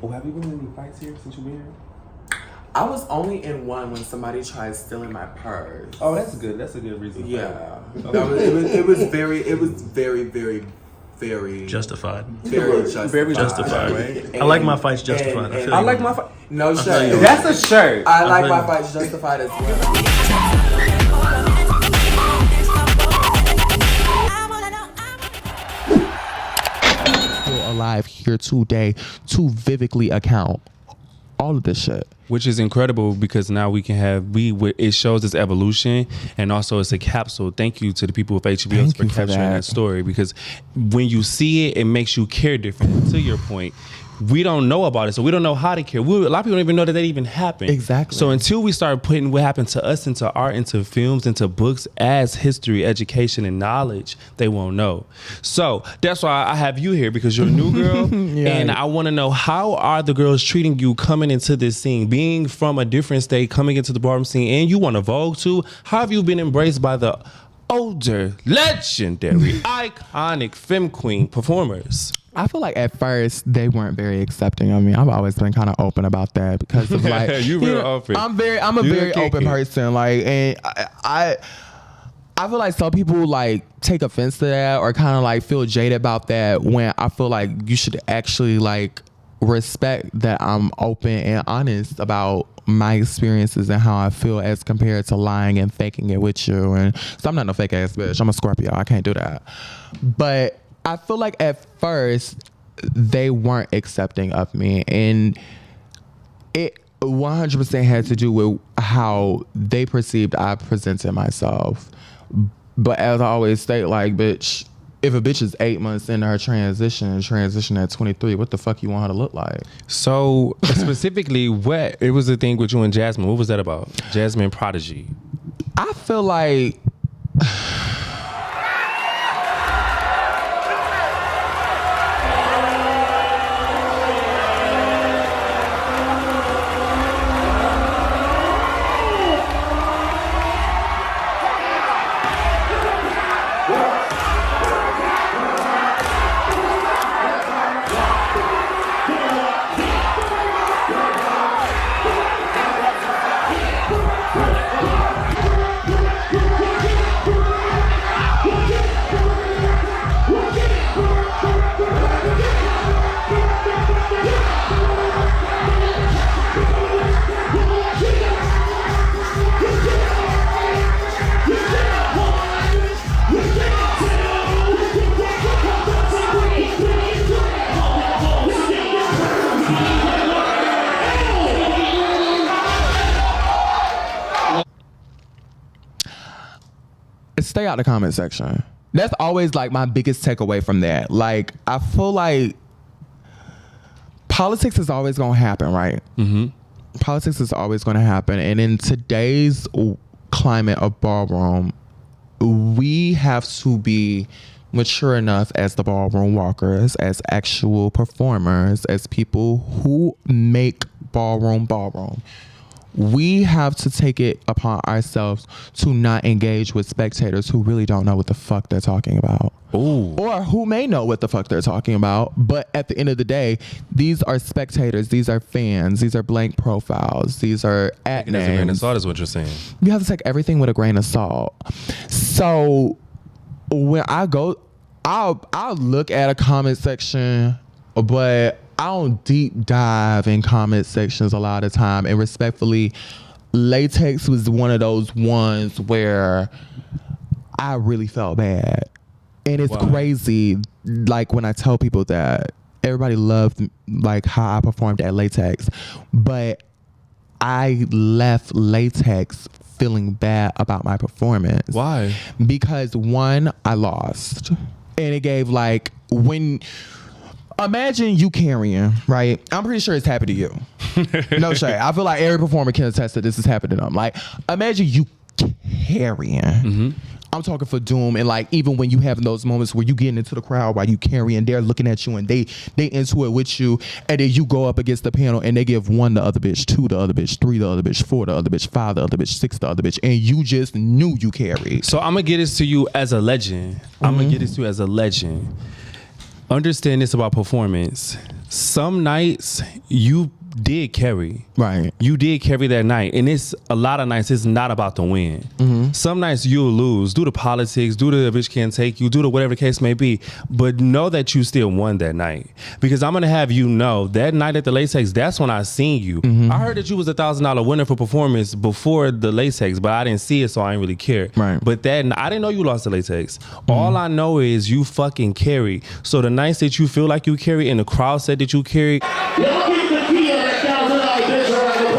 Oh, have you been in any fights here since you've been here? I was only in one when somebody tried stealing my purse. Oh, that's good. That's a good reason. Yeah. It was very, very justified. Very justified. Very justified. Right? I like my fights justified. I like my fight. No shirt. That's a shirt. I like my fights justified as well. Alive here today to vividly account all of this shit, which is incredible because now we can have it shows this evolution, and also it's a capsule. Thank you to the people of HBO for capturing that story, because when you see it, it makes you care different. To your point, we don't know about it, so we don't know how to care. A lot of people don't even know that even happened. Exactly. So until we start putting what happened to us into art, into films, into books as history, education, and knowledge, they won't know. So that's why I have you here, because you're a new girl, and I want to know, how are the girls treating you coming into this scene, being from a different state, coming into the ballroom scene, and you want to Vogue too? How have you been embraced by the older, legendary, iconic femme queen performers? I feel like at first they weren't very accepting of me. I've always been kind of open about that because of like open. I'm a very open person. Like, and I feel like some people like take offense to that or kind of like feel jaded about that, when I feel like you should actually like respect that I'm open and honest about my experiences and how I feel as compared to lying and faking it with you. And so I'm not no fake ass bitch. I'm a Scorpio. I can't do that. But I feel like at first they weren't accepting of me, and it 100% had to do with how they perceived I presented myself. But as I always state, like, bitch, if a bitch is 8 months into her transition at 23, what the fuck you want her to look like? So specifically, what it was the thing with you and Jasmine? What was that about? Jasmine Prodigy. I feel like stay out the comment section. That's always like my biggest takeaway from that. Like, I feel like politics is always going to happen, right? Mm-hmm. Politics is always going to happen. And in today's climate of ballroom, we have to be mature enough as the ballroom walkers, as actual performers, as people who make ballroom. We have to take it upon ourselves to not engage with spectators who really don't know what the fuck they're talking about. Ooh. Or who may know what the fuck they're talking about. But at the end of the day, these are spectators. These are fans. These are blank profiles. These are at names. As a grain of salt is what you're saying. You have to take everything with a grain of salt. So when I go, I'll look at a comment section, but I don't deep dive in comment sections a lot of time. And respectfully, Latex was one of those ones where I really felt bad. And it's crazy, like, when I tell people that everybody loved like how I performed at Latex, but I left Latex feeling bad about my performance. Why? Because one, I lost. And it gave like, when... Imagine you carrying, right? I'm pretty sure it's happened to you. No shade. I feel like every performer can attest that this has happened to them. Like, imagine you carrying. Mm-hmm. I'm talking for Doom, and like, even when you having those moments where you getting into the crowd while you carrying, they're looking at you and they into it with you, and then you go up against the panel and they give 1 the other bitch, 2 the other bitch, 3 the other bitch, 4 the other bitch, 5 the other bitch, 6 the other bitch, and you just knew you carried. So I'm gonna get this to you as a legend. I'm gonna get this to you as a legend. Understand this about performance. some nights you did carry. Right. You did carry that night. And it's a lot of nights it's not about the win. Some nights you'll lose due to politics, due to a bitch can't take you, due to whatever the case may be. But know that you still won that night. Because I'm gonna have you know that night at the Latex, that's when I seen you. I heard that you was $1,000 winner for performance before the Latex, but I didn't see it, so I didn't really care. Right. But that I didn't know you lost the Latex. All I know is you fucking carry. So the nights that you feel like you carry and the crowd said that you carry. Y'all keep the key on that $1,000 bitch around the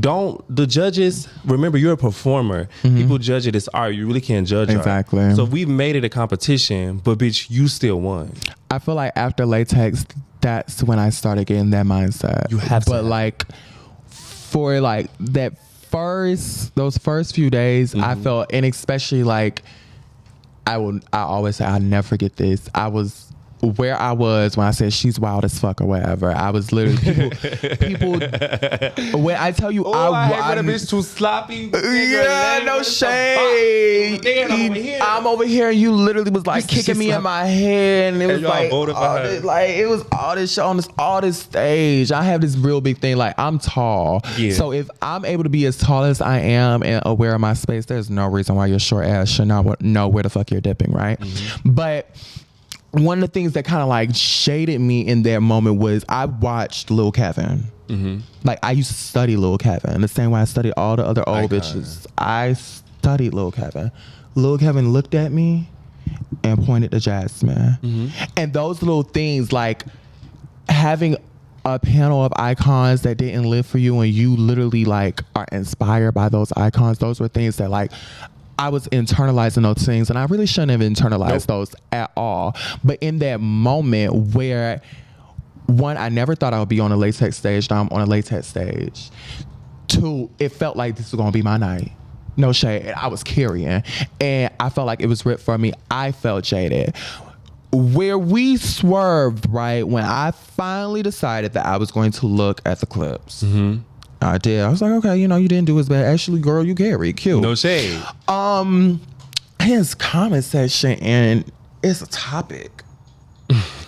board. The judges, remember you're a performer. People judge it as art. You really can't judge Exactly. art. So we've made it a competition, but bitch, you still won. I feel like after Latex, that's when I started getting that mindset. You have to. But like for like those first few days, I felt, and especially like I always say I'll never forget this. I was where I was when I said she's wild as fuck or whatever. I was literally people when I tell you I hate when a bitch too sloppy. Yeah, no shade. I'm over here and you literally was like kicking me in my head, and it was like it was all this shit on all this stage. I have this real big thing, like I'm tall. Yeah. So if I'm able to be as tall as I am and aware of my space, there's no reason why your short ass should not know where the fuck you're dipping, right? But one of the things that kind of like shaded me in that moment was I watched Lil Kevin. Like I used to study Lil Kevin the same way I studied all the other old bitches. I studied Lil Kevin. Lil Kevin looked at me and pointed to Jasmine. And those little things, like having a panel of icons that didn't live for you and you literally like are inspired by those icons, those were things that like I was internalizing those things, and I really shouldn't have internalized those at all. But in that moment where, one, I never thought I would be on a Latex stage. Now I'm on a Latex stage. Two, it felt like this was going to be my night. No shade. I was carrying, and I felt like it was ripped from me. I felt jaded. Where we swerved, right, when I finally decided that I was going to look at the clips. I did. I was like, okay, you didn't do as bad. Actually, girl, you carry. Cute. No shade. His comment section, and it's a topic.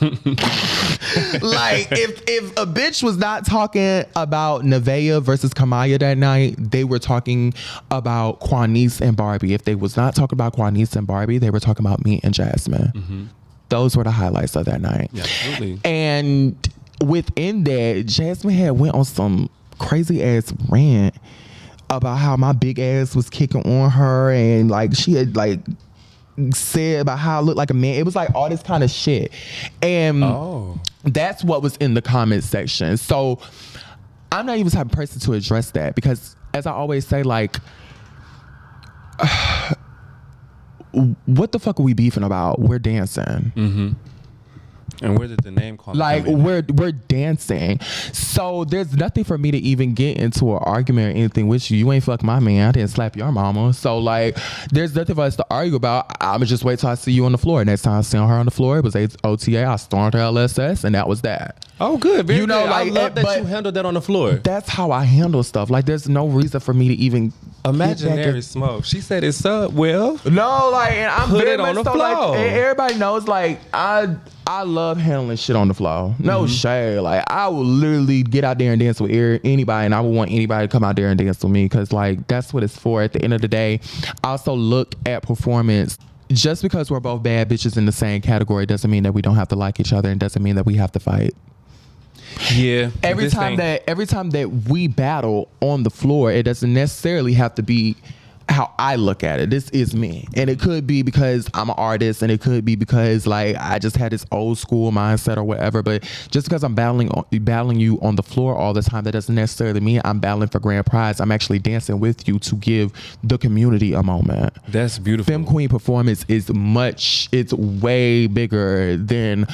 Like, if a bitch was not talking about Nevaeh versus Kamaya that night, they were talking about Quanice and Barbie. If they was not talking about Quanice and Barbie, they were talking about me and Jasmine. Those were the highlights of that night. Yeah, absolutely. And within that, Jasmine had went on some crazy ass rant about how my big ass was kicking on her, and like she had like said about how I looked like a man. It was like all this kind of shit, and that's what was in the comment section. So I'm not even the type of person to address that, because as I always say, like what the fuck are we beefing about? We're dancing. And where did the name call? Like we're dancing, so there's nothing for me to even get into an argument or anything with you. You ain't fuck my man. I didn't slap your mama. So like, there's nothing for us to argue about. I'ma just wait till I see you on the floor. Next time I see her on the floor, it was OTA. I stormed her LSS, and that was that. Oh, good. Very good. Like, I love that you handled that on the floor. That's how I handle stuff. Like, there's no reason for me to even imaginary smoke. She said it's up. Well, no, like, and I'm put very it on much the so, floor. like, and everybody knows, like, I love handling shit on the floor. No shade. Like, I will literally get out there and dance with anybody, and I would want anybody to come out there and dance with me, because like that's what it's for. At the end of the day, I also look at performance. Just because we're both bad bitches in the same category doesn't mean that we don't have to like each other, and doesn't mean that we have to fight. Yeah. Every time that we battle on the floor, it doesn't necessarily have to be how I look at it. This is me, and it could be because I'm an artist, and it could be because like I just had this old school mindset or whatever. But just because I'm battling you on the floor all the time, that doesn't necessarily mean I'm battling for grand prize. I'm actually dancing with you to give the community a moment. That's beautiful. Femme Queen performance is it's way bigger than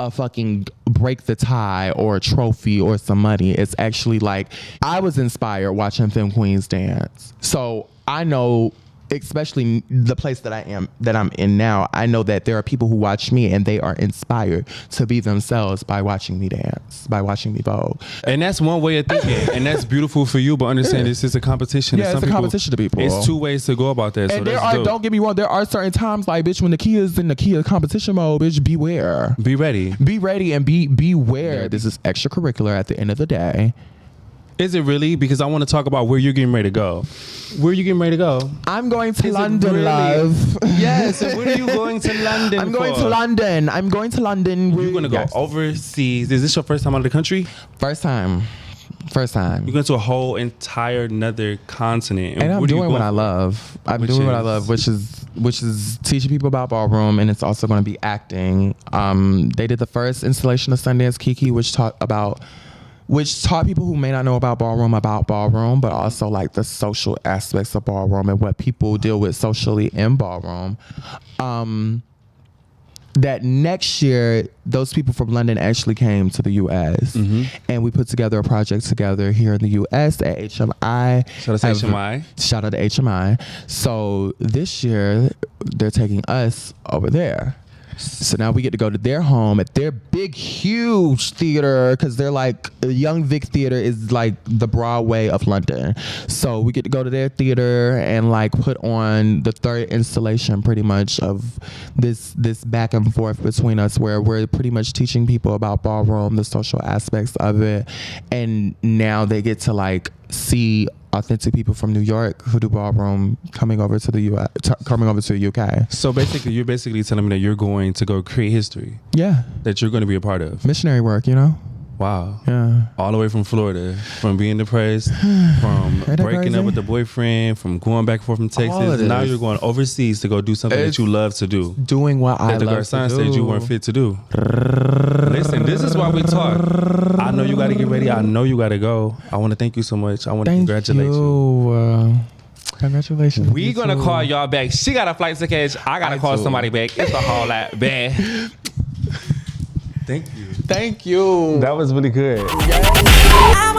a fucking break the tie or a trophy or some money. It's actually like, I was inspired watching Femme Queens dance. So I know especially the place that I'm in now, I know that there are people who watch me and they are inspired to be themselves by watching me dance, by watching me vogue. And that's one way of thinking, and that's beautiful for you. But understand, this is a competition. Yeah, it's a competition to people. It's two ways to go about that. And so that's dope. don't get me wrong, there are certain times like, bitch, when Nekia is in Nekia competition mode, bitch, beware. Be ready. Be ready and beware. This is extracurricular at the end of the day. Is it really? Because I want to talk about where you're getting ready to go. Where are you getting ready to go? I'm going to Is it London, really? Yes. Yes. And where are you going to London I'm going for? to London. I'm going to London. You're going to go overseas. Is this your first time out of the country? First time. You're going to a whole entire another continent. And I'm doing what I love. I'm Which doing what I is? love, which is teaching people about ballroom, and it's also going to be acting. They did the first installation of Sundance Kiki, which taught people who may not know about ballroom, but also like the social aspects of ballroom and what people deal with socially in ballroom. That next year, those people from London actually came to the U.S. And we put together a project together here in the U.S. at HMI. Shout out to HMI. Shout out to HMI. So this year, they're taking us over there. So now we get to go to their home at their big, huge theater, because they're like, Young Vic Theater is like the Broadway of London. So we get to go to their theater and like put on the third installation pretty much of this back and forth between us, where we're pretty much teaching people about ballroom, the social aspects of it. And now they get to like see authentic people from New York who do ballroom coming over to the US, coming over to the UK. So basically, you're basically telling me that you're going to go create history. Yeah. That you're going to be a part of. Missionary work, you know? Wow. Yeah. All the way from Florida, from being depressed, from breaking up with the boyfriend, from going back and forth from Texas. Now you're going overseas to go do something that you love to do. Doing what I love to do. That the Garcon said you weren't fit to do. Listen, this is why we talk. I know you got to get ready. I know you got to go. I want to thank you so much. I want to congratulate you. Congratulations. We going to call y'all back. She got a flight to catch. I got to call somebody back. It's a whole lot bad. Thank you. Thank you. That was really good. Yes.